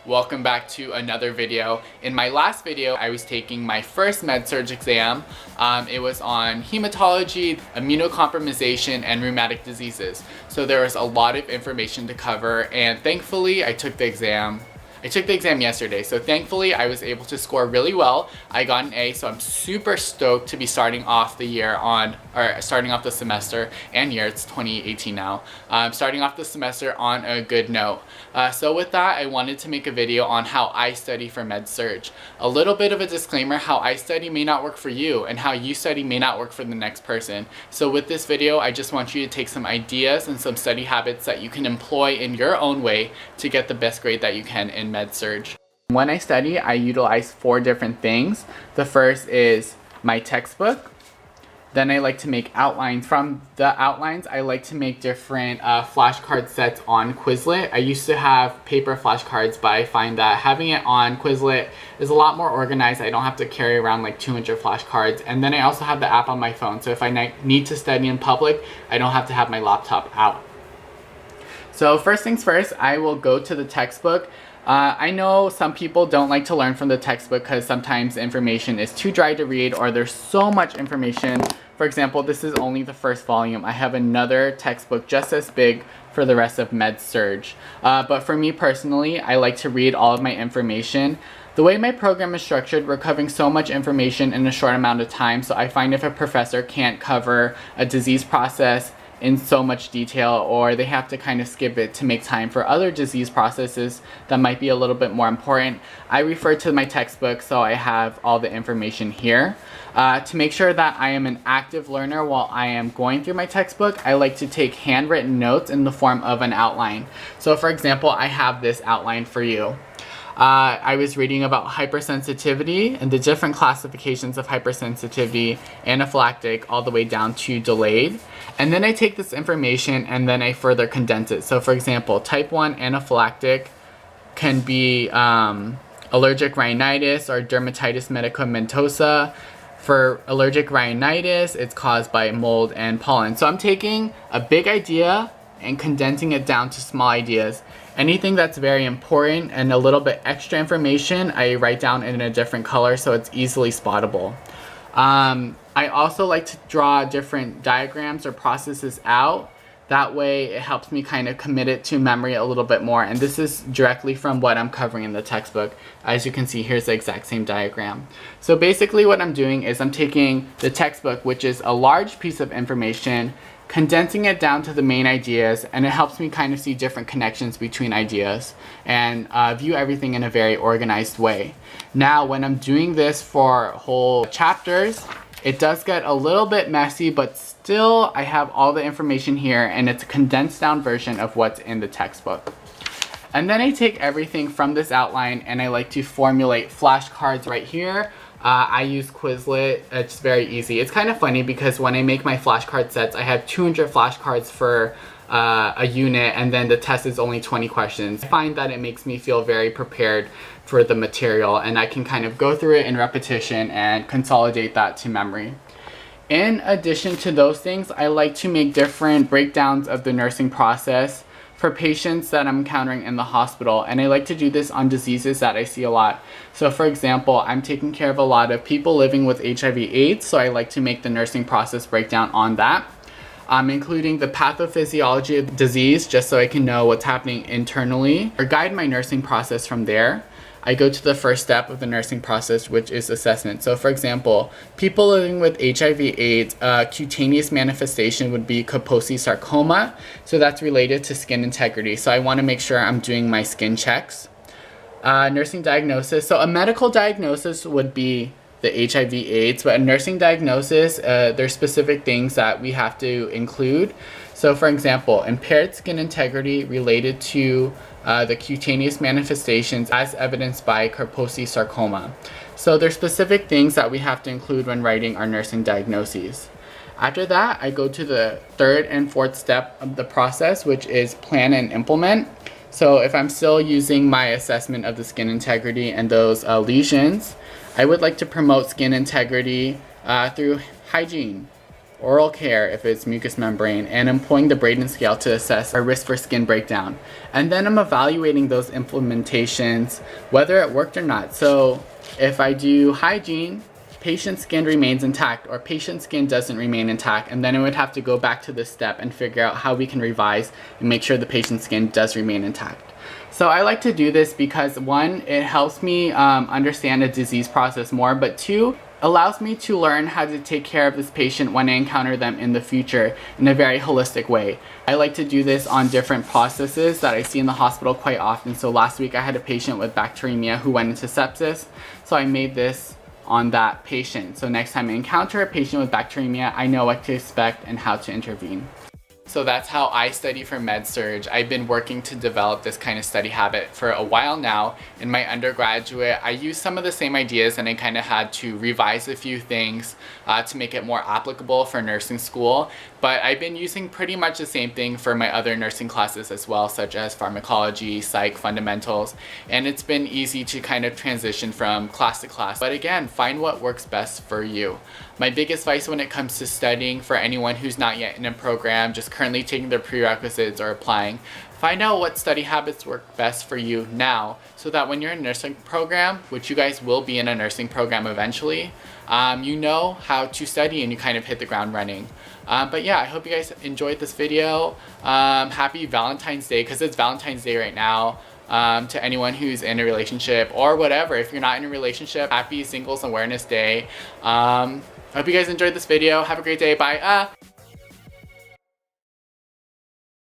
Welcome back to another video. In my last video, I was taking my first Med-Surg exam. It was on hematology, immunocompromisation, and rheumatic diseases. So there was a lot of information to cover, and thankfully I took the exam. Yesterday, so thankfully I was able to score really well. I got an A, so I'm super stoked to be starting off the year starting off the semester and year. It's 2018 now. Starting off the semester on a good note. So with that, I wanted to make a video on how I study for Med-Surg. A little bit of a disclaimer: how I study may not work for you, and how you study may not work for the next person. So with this video, I just want you to take some ideas and some study habits that you can employ in your own way to get the best grade that you can in Med-Surg. When I study, I utilize 4 different things. The first is my textbook. Then I like to make outlines. From the outlines, I like to make different flashcard sets on Quizlet. I used to have paper flashcards, but I find that having it on Quizlet is a lot more organized. I don't have to carry around like 200 flashcards. And then I also have the app on my phone, so if I need to study in public, I don't have to have my laptop out. So first things first, I will go to the textbook. I know some people don't like to learn from the textbook because sometimes information is too dry to read, or there's so much information. For example, this is only the first volume. I have another textbook just as big for the rest of Med-Surg. But for me personally, I like to read all of my information. The way my program is structured, we're covering so much information in a short amount of time, so I find if a professor can't cover a disease process in so much detail, or they have to kind of skip it to make time for other disease processes that might be a little bit more important, I refer to my textbook, so I have all the information here. To make sure that I am an active learner while I am going through my textbook, I like to take handwritten notes in the form of an outline. So for example, I have this outline for you. I was reading about hypersensitivity and the different classifications of hypersensitivity, anaphylactic, all the way down to delayed. And then I take this information and then I further condense it. So for example, type 1 anaphylactic can be allergic rhinitis or dermatitis medicamentosa. For allergic rhinitis, it's caused by mold and pollen. So I'm taking a big idea and condensing it down to small ideas. Anything that's very important and a little bit extra information, I write down in a different color so it's easily spottable. I also like to draw different diagrams or processes out. That way it helps me kind of commit it to memory a little bit more. And this is directly from what I'm covering in the textbook. As you can see, here's the exact same diagram. So basically what I'm doing is I'm taking the textbook, which is a large piece of information, condensing it down to the main ideas, and it helps me kind of see different connections between ideas and view everything in a very organized way. Now, when I'm doing this for whole chapters, it does get a little bit messy, but still I have all the information here, and it's a condensed down version of what's in the textbook. And then I take everything from this outline and I like to formulate flashcards right here. I use Quizlet. It's very easy. It's kind of funny because when I make my flashcard sets, I have 200 flashcards for a unit, and then the test is only 20 questions. I find that it makes me feel very prepared for the material, and I can kind of go through it in repetition and consolidate that to memory. In addition to those things, I like to make different breakdowns of the nursing process for patients that I'm encountering in the hospital, and I like to do this on diseases that I see a lot. So for example, I'm taking care of a lot of people living with HIV/AIDS, so I like to make the nursing process breakdown on that. Including the pathophysiology of the disease, just so I can know what's happening internally, or guide my nursing process from there. I go to the first step of the nursing process, which is assessment. So for example, people living with HIV/AIDS, cutaneous manifestation would be Kaposi sarcoma. So that's related to skin integrity. So I want to make sure I'm doing my skin checks. Nursing diagnosis. So a medical diagnosis would be the HIV/AIDS, but a nursing diagnosis, there's specific things that we have to include. So for example, impaired skin integrity related to the cutaneous manifestations as evidenced by Kaposi sarcoma. So there's specific things that we have to include when writing our nursing diagnoses. After that, I go to the third and fourth step of the process, which is plan and implement. So if I'm still using my assessment of the skin integrity and those lesions, I would like to promote skin integrity through hygiene, oral care if it's mucous membrane, and employing the Braden scale to assess our risk for skin breakdown. And then I'm evaluating those implementations, whether it worked or not. So if I do hygiene, patient skin remains intact, or patient skin doesn't remain intact, and then I would have to go back to this step and figure out how we can revise and make sure the patient's skin does remain intact. So I like to do this because one, it helps me understand the disease process more, but two, allows me to learn how to take care of this patient when I encounter them in the future in a very holistic way. I like to do this on different processes that I see in the hospital quite often. So last week I had a patient with bacteremia who went into sepsis, so I made this on that patient. So next time I encounter a patient with bacteremia, I know what to expect and how to intervene. So that's how I study for Med-Surg. I've been working to develop this kind of study habit for a while now. In my undergraduate, I used some of the same ideas and I kind of had to revise a few things to make it more applicable for nursing school. But I've been using pretty much the same thing for my other nursing classes as well, such as pharmacology, psych, fundamentals, and it's been easy to kind of transition from class to class. But again, find what works best for you. My big advice when it comes to studying for anyone who's not yet in a program, just currently taking their prerequisites or applying, find out what study habits work best for you now, so that when you're in a nursing program, which you guys will be in a nursing program eventually, you know how to study and you kind of hit the ground running. But yeah, I hope you guys enjoyed this video. Happy Valentine's Day, because it's Valentine's Day right now. To anyone who's in a relationship or whatever. If you're not in a relationship, happy Singles Awareness Day. I hope you guys enjoyed this video. Have a great day. Bye.